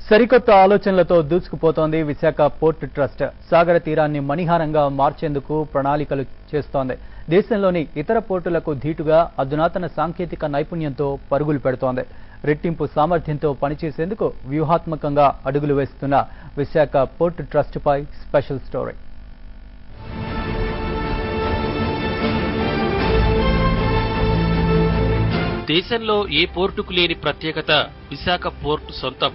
సరికొత్త ఆలోచనలతో దూసుకుపోతోంది Visakha port trust. సాగర తీరాన్ని మణిహారంగా మార్చేందుకు ప్రణాళికలు చేస్తోంది. దేశంలోని ఇతర పోర్టులకు ధీటుగా అధునాతన సాంకేతిక నైపుణ్యంతో పరుగులు పెడుతోంది. రెట్టింపు సామర్థ్యంతో పనిచేసేందుకు వ్యూహాత్మకంగా అడుగులు వేస్తున్న విశాఖ పోర్ట్ ట్రస్ట్ పై స్పెషల్ స్టోరీ. దేశంలో ఏ పోర్టుకు లేని ప్రత్యేకత విశాఖ పోర్టు సొంతం.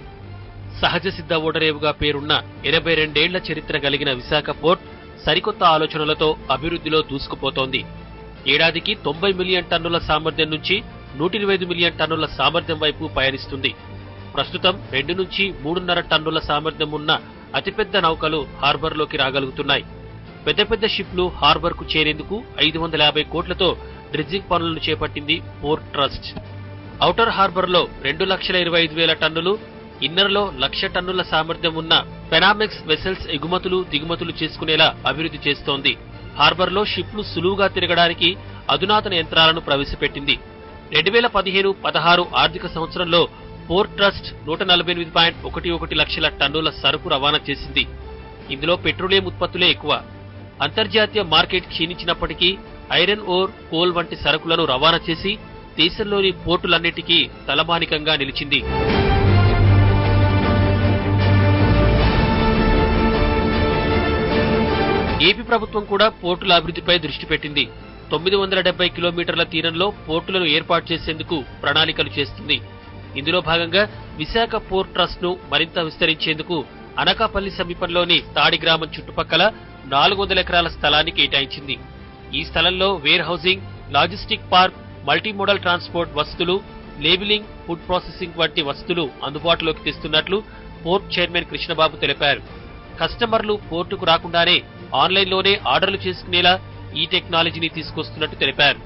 సహజ సిద్ధ ఓడరేవుగా పేరున్న 82 ఏళ్ల చరిత్ర కలిగిన విశాఖ పోర్ట్ సరికొత్త ఆలోచనలతో అభివృద్ధిలో దూసుకుపోతోంది. ఏడాదికి 90 మిలియన్ టన్నుల సామర్థ్యం నుంచి 125 మిలియన్ టన్నుల సామర్థ్యం వైపు పయనిస్తుంది. ప్రస్తుతం 2 నుంచి 3.5 టన్నుల సామర్థ్యం ఉన్న అతిపెద్ద నౌకలు హార్బర్లోకి రాగలుగుతున్నాయి. పెద్ద పెద్ద షిప్లు హార్బర్కు చేరేందుకు 550 కోట్లతో డ్రెడ్జింగ్ పనులను చేపట్టింది పోర్ట్ ట్రస్ట్. ఔటర్ హార్బర్లో 2,25,000 టన్నులు, ఇన్నర్లో 1,00,000 టన్నుల సామర్థ్యం ఉన్న పెనామెక్స్ వెసెల్స్ ఎగుమతులు దిగుమతులు చేసుకునేలా అభివృద్ధి చేస్తోంది. హార్బర్లో షిప్లు సులువుగా తిరగడానికి అధునాతన యంత్రాలను ప్రవేశపెట్టింది. 2015-16 ఆర్థిక సంవత్సరంలో పోర్ట్ ట్రస్ట్ 148.11 లక్షల టన్నుల సరుకు రవాణా చేసింది. ఇందులో పెట్రోలియం ఉత్పత్తులే ఎక్కువ. అంతర్జాతీయ మార్కెట్ క్షీణించినప్పటికీ ఐరన్ ఓర్, కోల్ వంటి సరుకులను రవాణా చేసి దేశంలోని పోర్టులన్నిటికీ తలమానికంగా నిలిచింది. ఏపీ ప్రభుత్వం కూడా పోర్టుల అభివృద్ధిపై దృష్టి పెట్టింది. 970 కిలోమీటర్ల తీరంలో పోర్టులను ఏర్పాటు చేసేందుకు ప్రణాళికలు చేస్తుంది. ఇందులో భాగంగా విశాఖ పోర్ట్ ట్రస్ట్ ను మరింత విస్తరించేందుకు అనకాపల్లి సమీపంలోని తాడి గ్రామం చుట్టుపక్కల 400 ఎకరాల స్థలాన్ని కేటాయించింది. ఈ స్థలంలో warehousing, logistic park, multimodal transport వసతులు, లేబిలింగ్, ఫుడ్ ప్రాసెసింగ్ వంటి వసతులు అందుబాటులోకి తెస్తున్నట్లు పోర్ట్ చైర్మన్ కృష్ణబాబు తెలిపారు. కస్టమర్లు పోర్టుకు రాకుండానే ఆన్లైన్లోనే ఆర్డర్లు చేసుకునేలా ఈ టెక్నాలజీని తీసుకొస్తున్నట్టు తెలిపారు.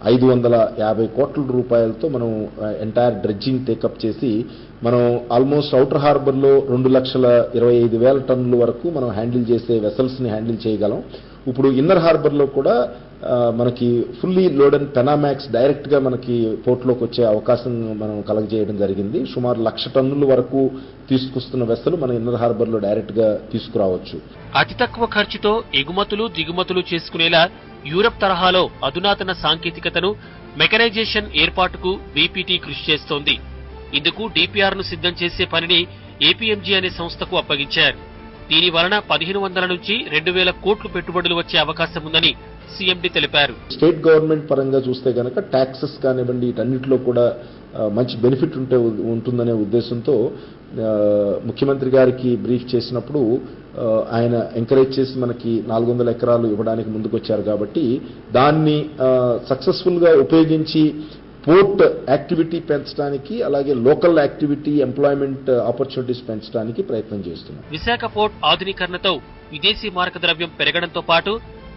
550 కోట్ల రూపాయలతో మనం ఎంటైర్ డ్రెడ్జింగ్ టేకప్ చేసి మనం ఆల్మోస్ట్ ఔటర్ హార్బర్ లో 2,25,000 టన్నుల వరకు మనం హ్యాండిల్ చేసే వెసల్స్ ని హ్యాండిల్ చేయగలం. ఇప్పుడు ఇన్నర్ హార్బర్ లో కూడా మనకి ఫుల్లీ లోడ్ అండ్ పెనామాక్స్ డైరెక్ట్ గా మనకి పోర్ట్లోకి వచ్చే అవకాశం మనం కలగజేయడం జరిగింది. సుమారు 1,00,000 టన్నుల వరకు తీసుకొస్తున్న వెసలు మన ఇన్నర్ హార్బర్ లో డైరెక్ట్ గా తీసుకురావచ్చు. అతి తక్కువ ఖర్చుతో ఎగుమతులు దిగుమతులు చేసుకునేలా యూరప్ తరహాలో అధునాతన సాంకేతికతను, మెకనైజేషన్ ఏర్పాటుకు బీపీటీ కృషి చేస్తోంది. ఇందుకు డిపిఆర్ ను సిద్ధం చేసే పనిని ఏపీఎంజీ అనే సంస్థకు అప్పగించారు. దీని వలన 1,500 నుంచి 2,000 కోట్లు పెట్టుబడులు వచ్చే అవకాశం ఉందని సీఎండీ తెలిపారు. స్టేట్ గవర్నమెంట్ పరంగా చూస్తే కనుక ట్యాక్సెస్ కానివ్వండి, వీటన్నిటిలో కూడా మంచి బెనిఫిట్ ఉంటుందనే ఉద్దేశంతో ముఖ్యమంత్రి గారికి బ్రీఫ్ చేసినప్పుడు ఆయన ఎంకరేజ్ చేసి మనకి 400 ఎకరాలు ఇవ్వడానికి ముందుకొచ్చారు. కాబట్టి దాన్ని సక్సెస్ఫుల్ గా ఉపయోగించి పోర్ట్ యాక్టివిటీ పెంచడానికి, అలాగే లోకల్ యాక్టివిటీ, ఎంప్లాయ్మెంట్ ఆపర్చునిటీస్ పెంచడానికి ప్రయత్నం చేస్తున్నాం. విశాఖ పోర్ట్ ఆధునీకరణతో విదేశీ మారక ద్రవ్యం పెరగడంతో పాటు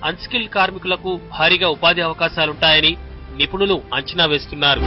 అన్స్కిల్ కార్మికులకు భారీగా ఉపాధి అవకాశాలుంటాయని నిపుణులు అంచనా వేస్తున్నారు.